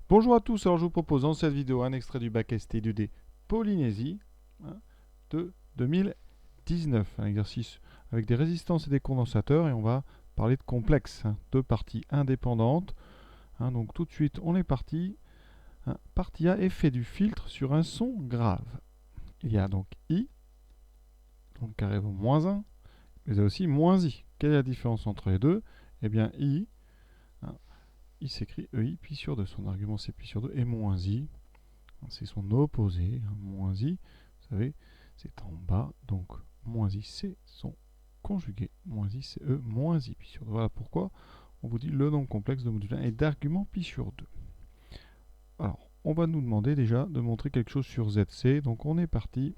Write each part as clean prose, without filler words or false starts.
Bonjour à tous, alors je vous propose dans cette vidéo un extrait du bac ST du D Polynésie de 2019, un exercice avec des résistances et des condensateurs et on va parler de complexes, de parties indépendantes. Donc tout de suite on est parti. Partie A, effet du filtre sur un son grave. Il y a donc I, donc carré vaut -1, mais il y a aussi -I. Quelle est la différence entre les deux? Eh bien I, I s'écrit EI pi sur 2, son argument c'est pi sur 2 et -I. C'est son opposé, -i, vous savez, c'est en bas, donc -i c'est son conjugué, -i c'est e, -i pi sur 2. Voilà pourquoi on vous dit le nombre complexe de module 1 est d'argument pi sur 2. Alors, on va nous demander déjà de montrer quelque chose sur ZC, donc on est parti.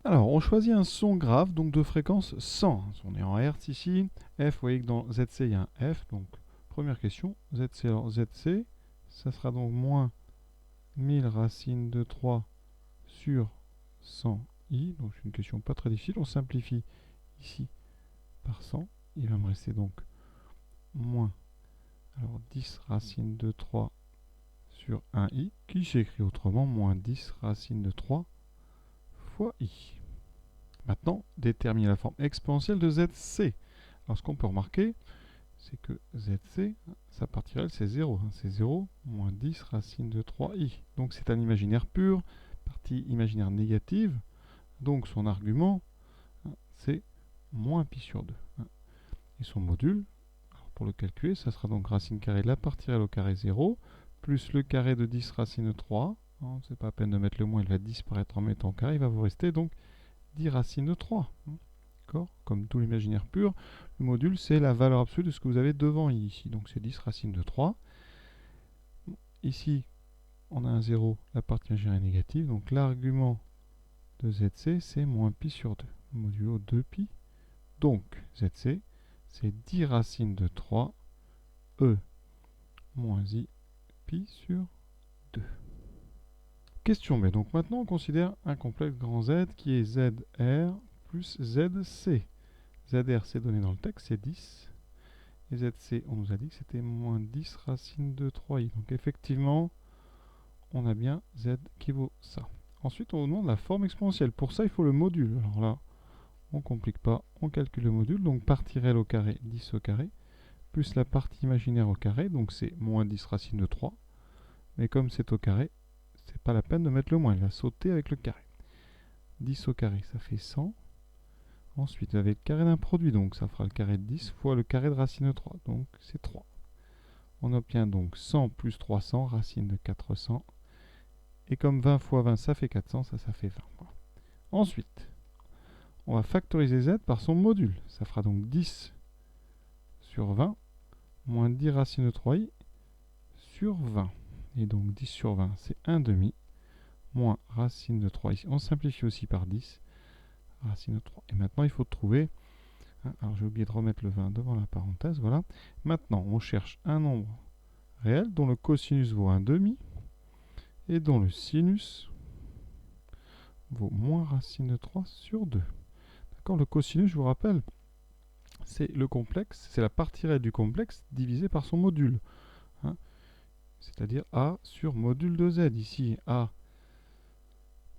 Alors, on choisit un son grave, donc de fréquence 100. On est en Hertz ici. F, vous voyez que dans ZC, il y a un F, donc première question, ZC, alors ZC, ça sera donc moins 1000 racine de 3 sur 100i, donc c'est une question pas très difficile, on simplifie ici par 100, il va me rester donc moins, alors 10 racine de 3 sur 1i, qui s'écrit autrement, moins 10 racine de 3 fois i. Maintenant, déterminer la forme exponentielle de ZC. Alors ce qu'on peut remarquer, c'est que ZC, sa partie réelle c'est 0, c'est 0, moins 10 racine de 3i. Donc c'est un imaginaire pur, partie imaginaire négative, donc son argument, c'est moins pi sur 2. Et son module, alors pour le calculer, ça sera donc racine carrée de la partie réelle au carré 0, plus le carré de 10 racine de 3. C'est pas à peine de mettre le moins, il va disparaître en mettant carré, il va vous rester donc 10 racine de 3. Comme tout l'imaginaire pur, le module c'est la valeur absolue de ce que vous avez devant i ici. Donc c'est 10 racine de 3. Ici, on a un 0, la partie imaginaire est négative, donc l'argument de ZC c'est moins pi sur 2, modulo 2pi. Donc ZC c'est 10 racine de 3 E moins I pi sur 2. Question B. Donc maintenant on considère un complexe grand Z qui est ZR plus ZC. ZR c'est donné dans le texte, c'est 10. Et ZC, on nous a dit que c'était moins 10 racine de 3i. Donc effectivement, on a bien Z qui vaut ça. Ensuite, on nous demande la forme exponentielle. Pour ça, il faut le module. Alors là, on ne complique pas, on calcule le module. Donc partie réelle au carré, 10 au carré, plus la partie imaginaire au carré, donc c'est moins 10 racine de 3. Mais comme c'est au carré, c'est pas la peine de mettre le moins, il va sauter avec le carré. 10 au carré, ça fait 100. Ensuite, avec le carré d'un produit, donc ça fera le carré de 10 fois le carré de racine de 3, donc c'est 3. On obtient donc 100 plus 300, racine de 400. Et comme 20 fois 20, ça fait 400, ça fait 20. Voilà. Ensuite, on va factoriser z par son module. Ça fera donc 10 sur 20, moins 10 racine de 3i sur 20. Et donc 10 sur 20, c'est 1 demi, moins racine de 3 ici. On simplifie aussi par 10, racine de 3. Et maintenant, il faut trouver, alors j'ai oublié de remettre le 20 devant la parenthèse, voilà. Maintenant, on cherche un nombre réel dont le cosinus vaut 1 demi, et dont le sinus vaut moins racine de 3 sur 2. D'accord, le cosinus, je vous rappelle, c'est le complexe, c'est la partie réelle du complexe divisée par son module. C'est-à-dire A sur module de Z. Ici, A,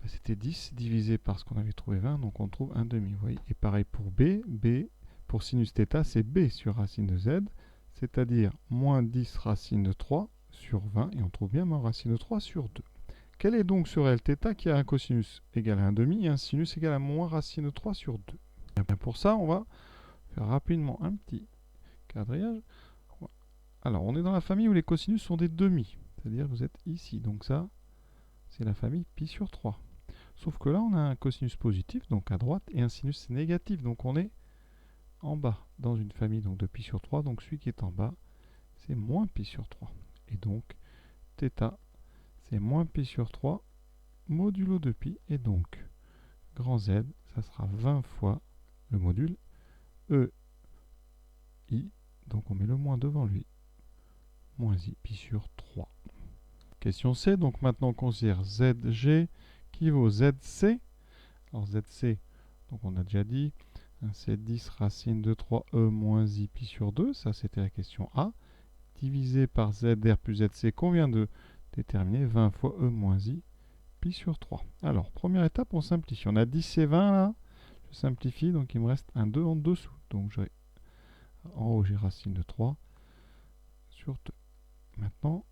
c'était 10 divisé par ce qu'on avait trouvé 20, donc on trouve 1 demi. Vous voyez. Et pareil pour B, B, pour sinus θ, c'est B sur racine de Z, c'est-à-dire moins 10 racine de 3 sur 20, et on trouve bien moins racine de 3 sur 2. Quel est donc ce réel θ qui a un cosinus égal à 1 demi et un sinus égal à moins racine de 3 sur 2? Et bien pour ça, on va faire rapidement un petit quadrillage. Alors, on est dans la famille où les cosinus sont des demi, c'est-à-dire que vous êtes ici. Donc ça, c'est la famille pi sur 3. Sauf que là, on a un cosinus positif, donc à droite, et un sinus négatif, donc on est en bas, dans une famille donc, de pi sur 3. Donc celui qui est en bas, c'est moins pi sur 3. Et donc, θ, c'est moins pi sur 3 modulo de pi, et donc, grand Z, ça sera 20 fois le module E, I, donc on met le moins devant lui, moins I pi sur 3. Question C, donc maintenant on considère ZG qui vaut ZC. Alors ZC, donc on a déjà dit, c'est 10 racine de 3e moins I pi sur 2, ça c'était la question A. divisé par ZR plus ZC qu'on vient de déterminer, 20 fois E moins I, pi sur 3. Alors, première étape, on simplifie. On a 10 et 20 là. Je simplifie, donc il me reste un 2 en dessous. Donc en haut, j'ai racine de 3 sur 2. Maintenant,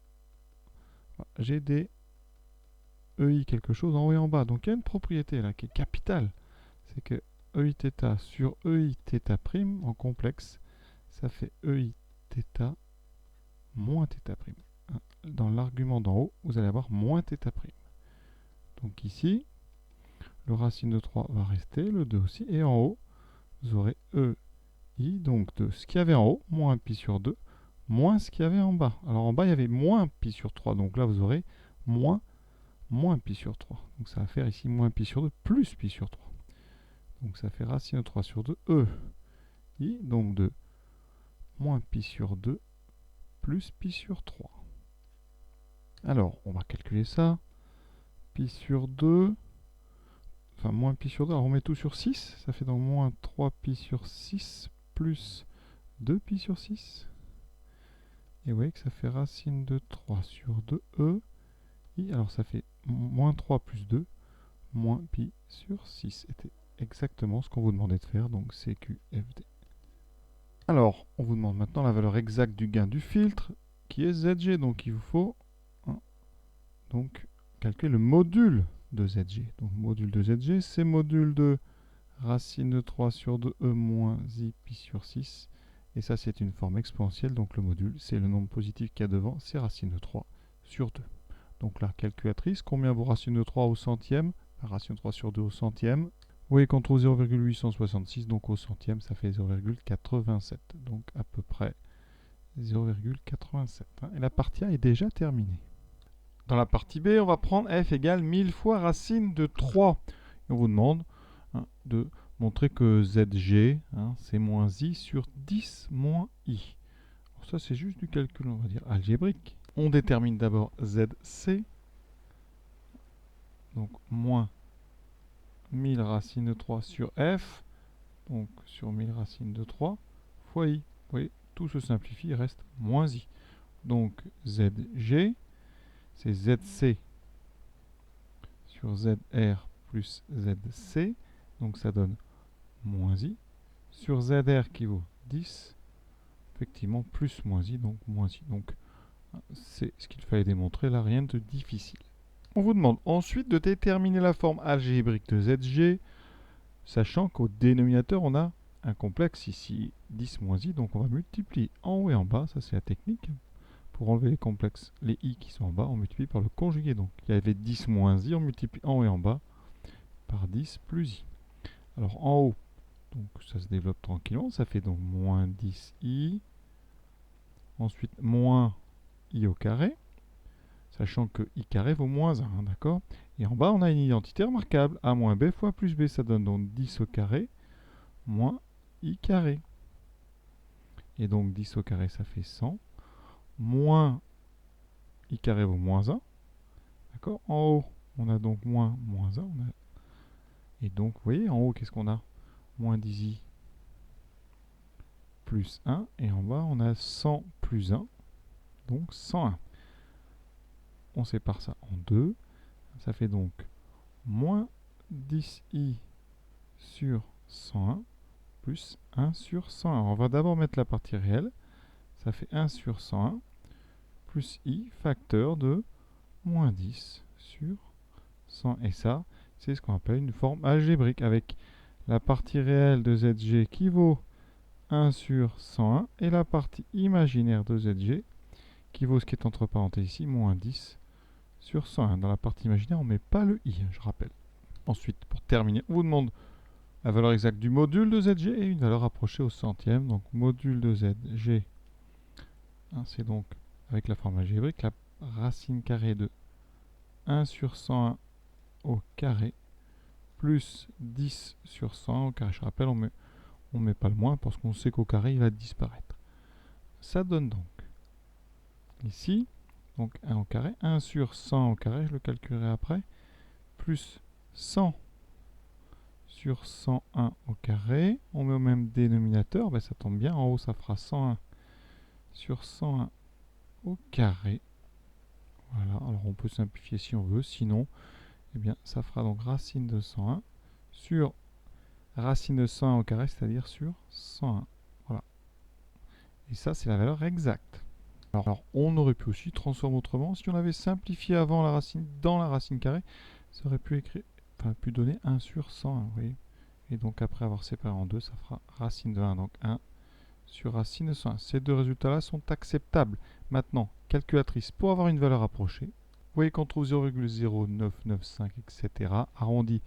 j'ai des EI quelque chose en haut et en bas. Donc il y a une propriété là qui est capitale. C'est que EI θ sur EI θ' en complexe, ça fait EI θ moins θ'. Dans l'argument d'en haut, vous allez avoir moins θ'. Donc ici, le racine de 3 va rester, le 2 aussi. Et en haut, vous aurez EI, donc de ce qu'il y avait en haut, moins pi sur 2, moins ce qu'il y avait en bas. Alors en bas, il y avait moins pi sur 3. Donc là, vous aurez moins pi sur 3. Donc ça va faire ici moins pi sur 2 plus pi sur 3. Donc ça fait racine de 3 sur 2, EI, donc de moins pi sur 2 plus pi sur 3. Alors, on va calculer ça. Pi sur 2, enfin moins pi sur 2, alors on met tout sur 6, ça fait donc moins 3 pi sur 6 plus 2 pi sur 6. Et vous voyez que ça fait racine de 3 sur 2, I, alors ça fait moins 3 plus 2, moins pi sur 6. C'était exactement ce qu'on vous demandait de faire, donc CQFD. Alors, on vous demande maintenant la valeur exacte du gain du filtre, qui est ZG, donc il vous faut donc calculer le module de ZG. Donc module de ZG, c'est module de racine de 3 sur 2e moins I pi sur 6. Et ça, c'est une forme exponentielle. Donc le module, c'est le nombre positif qu'il y a devant, c'est racine de 3 sur 2. Donc la calculatrice, combien vaut racine de 3 au centième? Racine de 3 sur 2 au centième. Vous voyez qu'on trouve 0,866, donc au centième, ça fait 0,87. Donc à peu près 0,87. Et la partie A est déjà terminée. Dans la partie B, on va prendre f égale 1000 fois racine de 3. Et on vous demande de montrer que ZG, c'est moins I sur 10 moins I. Alors ça, c'est juste du calcul, on va dire, algébrique. On détermine d'abord ZC. Donc, moins 1000 racine de 3 sur F. Donc, sur 1000 racine de 3 fois I. Vous voyez, tout se simplifie, il reste moins I. Donc, ZG, c'est ZC sur ZR plus ZC. Donc, ça donne moins I. Sur ZR qui vaut 10, effectivement, plus moins I, donc moins I. Donc, c'est ce qu'il fallait démontrer, là, rien de difficile. On vous demande ensuite de déterminer la forme algébrique de ZG, sachant qu'au dénominateur, on a un complexe ici, 10 moins I, donc on va multiplier en haut et en bas, ça c'est la technique. Pour enlever les complexes, les I qui sont en bas, on multiplie par le conjugué. Donc il y avait 10 moins I, on multiplie en haut et en bas par 10 plus I. Alors en haut, donc ça se développe tranquillement, ça fait donc moins 10I, ensuite moins I au carré, sachant que I carré vaut moins 1, d'accord? Et en bas, on a une identité remarquable, A moins B fois plus B, ça donne donc 10 au carré, moins I carré. Et donc 10 au carré, ça fait 100, moins I carré vaut moins 1, d'accord? En haut, on a donc moins 1, et donc, vous voyez, en haut, qu'est-ce qu'on a? Moins 10i plus 1, et en bas, on a 100 plus 1, donc 101. On sépare ça en deux, ça fait donc moins 10i sur 101 plus 1 sur 101. On va d'abord mettre la partie réelle, ça fait 1 sur 101 plus i facteur de moins 10 sur 100. Et ça, c'est ce qu'on appelle une forme algébrique avec la partie réelle de ZG qui vaut 1 sur 101 et la partie imaginaire de ZG qui vaut ce qui est entre parenthèses ici, moins 10 sur 101. Dans la partie imaginaire, on ne met pas le i, je rappelle. Ensuite, pour terminer, on vous demande la valeur exacte du module de ZG et une valeur approchée au centième. Donc, module de ZG, c'est donc, avec la forme algébrique, la racine carrée de 1 sur 101 au carré plus 10 sur 100 au carré. Je rappelle, on met pas le moins parce qu'on sait qu'au carré, il va disparaître. Ça donne donc, ici, donc 1 au carré, 1 sur 100 au carré, je le calculerai après, plus 100 sur 101 au carré. On met au même dénominateur, ben ça tombe bien, en haut ça fera 101 sur 101 au carré. Voilà, alors on peut simplifier si on veut, sinon, eh bien, ça fera donc racine de 101 sur racine de 101 au carré, c'est-à-dire sur 101. Voilà. Et ça, c'est la valeur exacte. Alors, on aurait pu aussi transformer autrement. Si on avait simplifié avant la racine dans la racine carrée, ça aurait pu donner 1 sur 101, vous voyez. Et donc, après avoir séparé en deux, ça fera racine de 1, donc 1 sur racine de 101. Ces deux résultats-là sont acceptables. Maintenant, calculatrice, pour avoir une valeur approchée, vous voyez qu'on trouve 0,0995, etc. Arrondi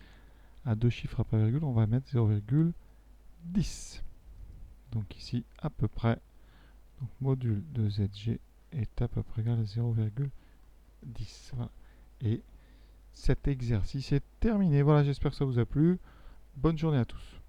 à deux chiffres après virgule, on va mettre 0,10. Donc ici, à peu près, donc module de ZG est à peu près égal à 0,10. Voilà. Et cet exercice est terminé. Voilà, j'espère que ça vous a plu. Bonne journée à tous.